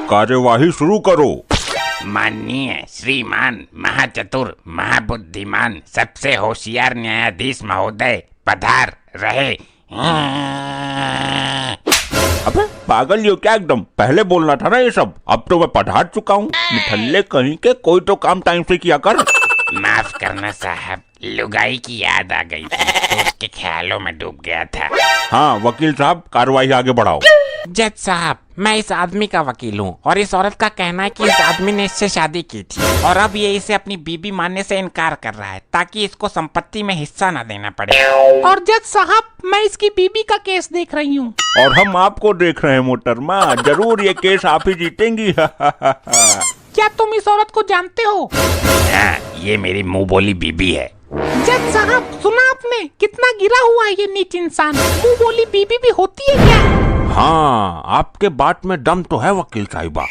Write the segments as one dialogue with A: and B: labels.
A: कार्यवाही शुरू करो।
B: माननीय श्रीमान महाचतुर महाबुद्धिमान सबसे होशियार न्यायाधीश महोदय पधार रहे।
A: अबे पागल यो क्या एकदम, पहले बोलना था ना ये सब। अब तो मैं पढ़ा चुका हूँ। निठल्ले कहीं के, कोई तो काम टाइम से किया कर।
B: माफ करना साहब, लुगाई की याद आ गई थी तो उसके ख्यालों में डूब गया था।
A: हाँ वकील साहब, कार्रवाई आगे बढ़ाओ।
C: जज साहब, मैं इस आदमी का वकील हूँ और इस औरत का कहना है कि इस आदमी ने इससे शादी की थी और अब ये इसे अपनी बीबी मानने से इनकार कर रहा है ताकि इसको संपत्ति में हिस्सा न देना पड़े।
D: और जज साहब, मैं इसकी बीबी का केस देख रही हूँ।
A: और हम आपको देख रहे हैं मोहतरमा, जरूर ये केस आप ही जीतेंगी।
D: क्या तुम इस औरत को जानते हो?
B: हाँ, ये मेरी मुंह बोली बीबी है।
D: जज साहब, सुना आपने? कितना गिरा हुआ है ये नीच इंसान। मुंह बोली बीबी भी होती है क्या?
A: हाँ, आपके बात में दम तो है वकील साहिबा।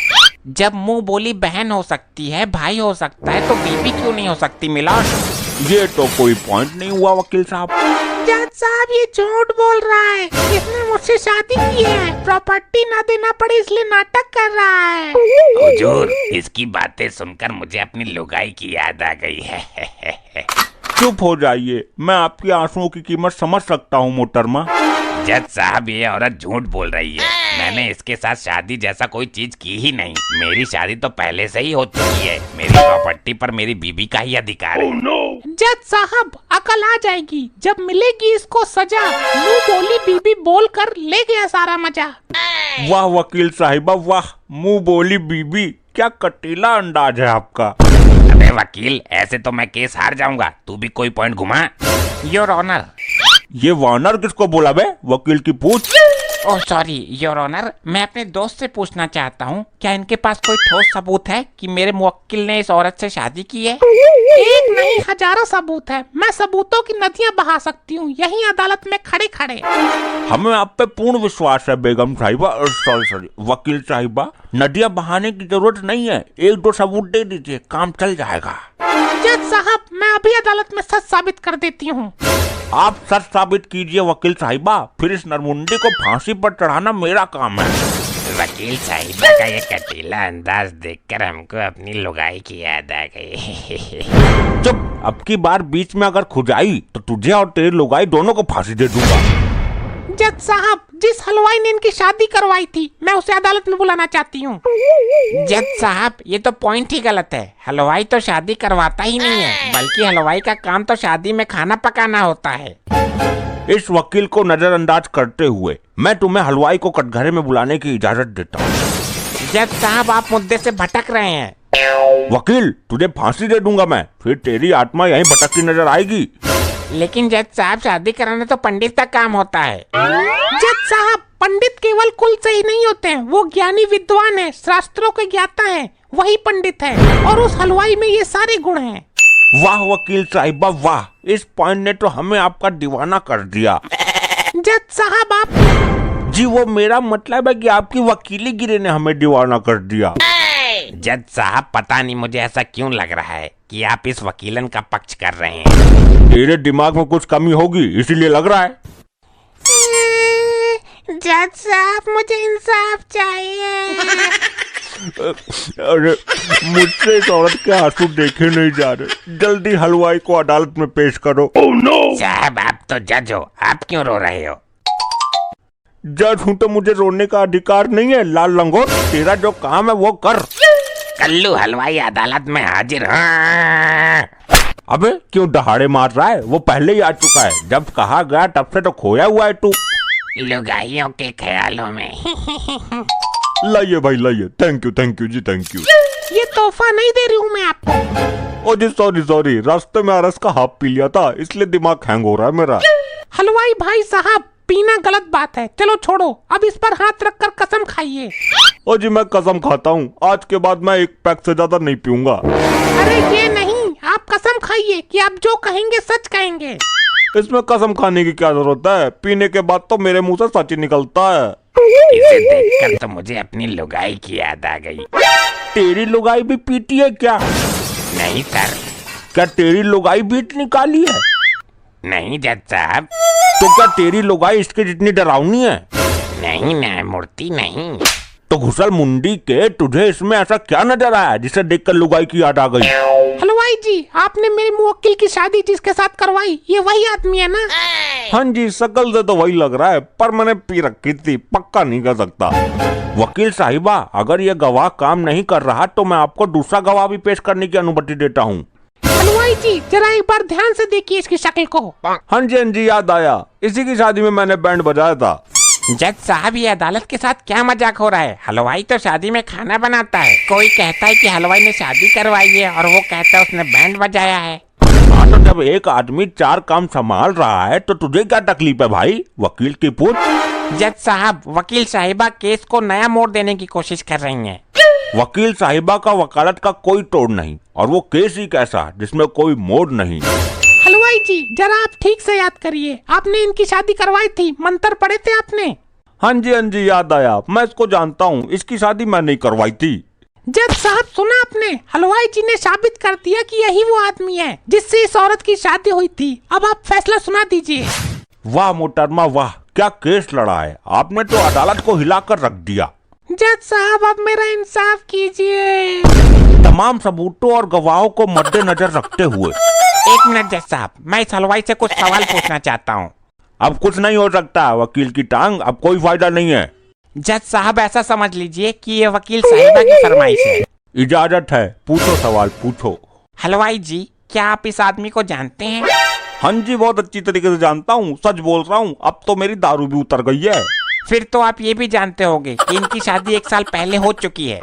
C: जब मुंह बोली बहन हो सकती है, भाई हो सकता है, तो बीबी क्यों नहीं हो सकती मिलॉर्ड?
A: ये तो कोई पॉइंट नहीं हुआ वकील साहब।
D: जज साहब, ये झूठ बोल रहा है। इसने मुझसे शादी की है, प्रॉपर्टी ना देना पड़े इसलिए नाटक कर रहा है।
B: हुजूर, इसकी बातें सुनकर मुझे अपनी लुगाई की याद आ गई है।
A: चुप हो जाइए, मैं आपकी आंसुओं की कीमत समझ सकता हूँ मोहतरमा।
B: जज साहब, ये औरत झूठ बोल रही है। मैंने इसके साथ शादी जैसा कोई चीज की ही नहीं। मेरी शादी तो पहले से ही हो चुकी है। मेरी प्रॉपर्टी पर मेरी बीबी का ही अधिकार है।
D: जज साहब, अकल आ जाएगी जब मिलेगी इसको सजा। मुंह बोली बीबी बोल कर ले गया सारा मजा।
A: वाह वकील साहिबा वाह, मुंह बोली बीबी, क्या कटीला अंदाज है आपका।
B: अबे वकील, ऐसे तो मैं केस हार जाऊंगा। तू भी कोई पॉइंट घुमा।
C: Your honour.
A: ये वानर किसको बोला बे? वकील की पूछ।
C: ओह सॉरी योर ऑनर, मैं अपने दोस्त से पूछना चाहता हूँ, क्या इनके पास कोई ठोस सबूत है कि मेरे मुवक्किल ने इस औरत से शादी की है?
D: एक नहीं, हजारों सबूत है। मैं सबूतों की नदियाँ बहा सकती हूँ यही अदालत में खड़े खड़े।
A: हमें आप पे पूर्ण विश्वास है बेगम साहिबा, सॉरी वकील साहिबा। नदियाँ बहाने की जरूरत नहीं है, एक दो सबूत दे दीजिए, काम चल जाएगा।
D: जज साहब, मैं अभी अदालत में सच साबित कर देती हूँ।
A: आप सच साबित कीजिए वकील साहिबा, फिर इस नरमुंडी को फांसी पर चढ़ाना मेरा काम है।
B: वकील साहिबा का ये कटीला अंदाज देखकर हमको अपनी लुगाई की याद आ गई।
A: चुप, अब की बार बीच में अगर खुजाई तो तुझे और तेरी लुगाई दोनों को फांसी दे दूंगा।
D: जज साहब, जिस हलवाई ने इनकी शादी करवाई थी, मैं उसे अदालत में बुलाना चाहती हूँ।
C: जज साहब, ये तो पॉइंट ही गलत है। हलवाई तो शादी करवाता ही नहीं है, बल्कि हलवाई का काम तो शादी में खाना पकाना होता है।
A: इस वकील को नजरअंदाज करते हुए मैं तुम्हें हलवाई को कटघरे में बुलाने की इजाजत देता हूँ।
C: जज साहब, आप मुद्दे से भटक रहे हैं।
A: वकील, तुझे फांसी दे दूंगा मैं, फिर तेरी आत्मा यहीं भटकती नजर आएगी।
C: लेकिन जज साहब, शादी कराना तो पंडित का काम होता है।
D: जज साहब, पंडित केवल कुल से ही नहीं होते हैं, वो ज्ञानी विद्वान है, शास्त्रों के ज्ञाता है, वही पंडित है। और उस हलवाई में ये सारे गुण हैं।
A: वाह वकील साहिबा वाह, इस पॉइंट ने तो हमें आपका दीवाना कर दिया।
D: जज साहब, आप
A: जी वो मेरा मतलब है कि आपकी वकीली गिरी ने हमें दीवाना कर दिया।
B: जज साहब, पता नहीं मुझे ऐसा क्यों लग रहा है कि आप इस वकीलन का पक्ष कर रहे हैं।
A: तेरे दिमाग में कुछ कमी होगी इसीलिए लग रहा है।
D: जज साहब, मुझे इंसाफ चाहिए।
A: अरे मुझसे इस औरत के आंसू देखे नहीं जा रहे, जल्दी हलवाई को अदालत में पेश करो।
B: साहब, आप तो जज हो, आप क्यों रो रहे हो?
A: जज हूँ तो मुझे रोने का अधिकार नहीं है लाल लंगोट, तेरा जो काम है वो कर।
B: कल्लू हलवाई अदालत में हाजिर। हाँ।
A: अबे क्यों दहाड़े मार रहा है? वो पहले ही आ चुका है, जब कहा गया तब से तो खोया हुआ है तू।
B: लुगाइयों के ख्यालों में।
A: लाइए भाई लाइए, थैंक यू जी थैंक यू।
D: ये तोहफा नहीं दे रही हूँ मैं आपको।
A: ओ जी सॉरी, रास्ते में अरस का हाफ पी लिया था इसलिए दिमाग हैंग हो रहा है मेरा।
D: हलवाई भाई साहब, पीना गलत बात है, चलो छोड़ो, अब इस पर हाथ रखकर कसम खाइए।
A: ओ जी मैं कसम खाता हूँ, आज के बाद मैं एक पैक से ज्यादा नहीं पीऊंगा।
D: अरे ये नहीं, आप कसम खाइए कि आप जो कहेंगे सच कहेंगे।
A: इसमें कसम खाने की क्या जरूरत है, पीने के बाद तो मेरे मुंह से सच ही निकलता है।
B: इसे देखकर तो मुझे अपनी लुगाई की याद आ गई।
A: तेरी लुगाई भी पीती है क्या?
B: नहीं सर।
A: क्या तेरी लुगाई बीट निकाली है?
B: नहीं जज साहब।
A: तो क्या तेरी लुगाई इसके जितनी डरावनी है?
B: नहीं न्यायमूर्ति नहीं।
A: तो घुसल मुंडी के तुझे इसमें ऐसा क्या नजर आया जिसे देखकर लुगाई की याद आ गई?
D: हलवाई जी, आपने मेरे मुवक्किल की शादी जिसके साथ करवाई, ये वही आदमी है ना?
A: हाँ जी, शकल से तो वही लग रहा है, पर मैंने पी रखी थी, पक्का नहीं कर सकता। वकील साहिबा, अगर ये गवाह काम नहीं कर रहा तो मैं आपको दूसरा गवाह भी पेश करने की अनुमति देता हूँ।
D: हलवाई जी, जरा एक बार ध्यान से देखिए इसकी शक्ल को।
A: हाँ जी, याद आया, इसी की शादी में मैंने बैंड बजाया था।
C: जज साहब, ये अदालत के साथ क्या मजाक हो रहा है? हलवाई तो शादी में खाना बनाता है। कोई कहता है कि हलवाई ने शादी करवाई है और वो कहता है उसने बैंड बजाया है।
A: हाँ, तो जब एक आदमी 4 काम संभाल रहा है तो तुझे क्या तकलीफ है भाई? वकील की पूछ।
C: जज साहब, वकील साहिबा केस को नया मोड़ देने की कोशिश कर रही हैं।
A: वकील साहिबा का वकालत का कोई तोड़ नहीं, और वो केस ही कैसा जिसमें कोई मोड़ नहीं।
D: हलवाई जी, जरा आप ठीक से याद करिए, आपने इनकी शादी करवाई थी, मंत्र पढ़े थे आपने?
A: हाँ जी, याद आया, मैं इसको जानता हूँ, इसकी शादी मैं नहीं करवाई थी।
D: जज साहब, सुना आपने? हलवाई जी ने साबित कर दिया कि यही वो आदमी है जिससे इस औरत की शादी हुई थी। अब आप फैसला सुना दीजिए।
A: वाह मोहतरमा वाह, क्या केस लड़ा है आपने, तो अदालत को हिलाकर रख दिया।
D: जज साहब, अब मेरा इंसाफ कीजिए।
A: तमाम सबूतों और गवाहों को मद्देनजर रखते हुए।
C: एक मिनट जज साहब, मैं इस हलवाई से कुछ सवाल पूछना चाहता हूँ।
A: अब कुछ नहीं हो सकता, वकील की टांग, अब कोई फायदा नहीं है।
C: जज साहब, ऐसा समझ लीजिए कि ये वकील साहिबा की फरमाइश है।
A: इजाजत है, पूछो सवाल पूछो।
C: हलवाई जी, क्या आप इस आदमी को जानते हैं?
A: हाँ जी, बहुत अच्छी तरीके से जानता हूँ, सच बोल रहा हूँ, अब तो मेरी दारू भी उतर गई है।
C: फिर तो आप ये भी जानते होंगे कि इनकी शादी 1 साल पहले हो चुकी है।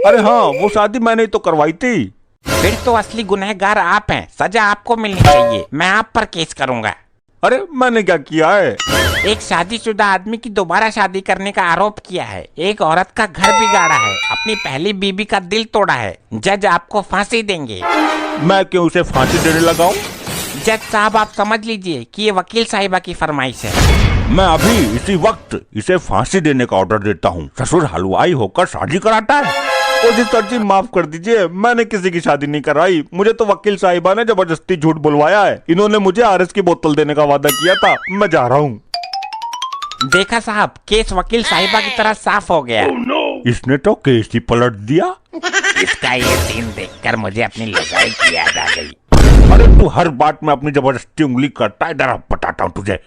A: अरे हाँ, वो शादी मैंने ही तो करवाई थी।
C: फिर तो असली गुनहगार आप हैं, सजा आपको मिलनी चाहिए। मैं आप पर केस करूंगा।
A: अरे मैंने क्या किया है?
C: एक शादीशुदा आदमी की दोबारा शादी करने का आरोप किया है, एक औरत का घर बिगाड़ा है, अपनी पहली बीबी का दिल तोड़ा है। जज आपको फांसी देंगे।
A: मैं क्यों उसे फांसी देने लगाऊं?
C: जज साहब, आप समझ लीजिए कि ये वकील साहिबा की फरमाइश है।
A: मैं अभी इसी वक्त इसे फांसी देने का ऑर्डर देता हूँ। ससुर हलवाई होकर शादी कराता है। और जी सर जी, माफ कर दीजिए, मैंने किसी की शादी नहीं कराई, मुझे तो वकील साहिबा ने जबरदस्ती झूठ बुलवाया है। इन्होंने मुझे आरएस की बोतल देने का वादा किया था, मैं जा रहा हूँ।
C: देखा साहब, केस वकील साहिबा की तरह साफ हो गया।
A: इसने तो केस ही पलट दिया।
B: इसका ये सीन देखकर मुझे अपनी लड़ाई की याद आ गई।
A: अरे तू हर बात में अपनी जबरदस्ती उंगली करता है, इधर बताता हूँ तुझे।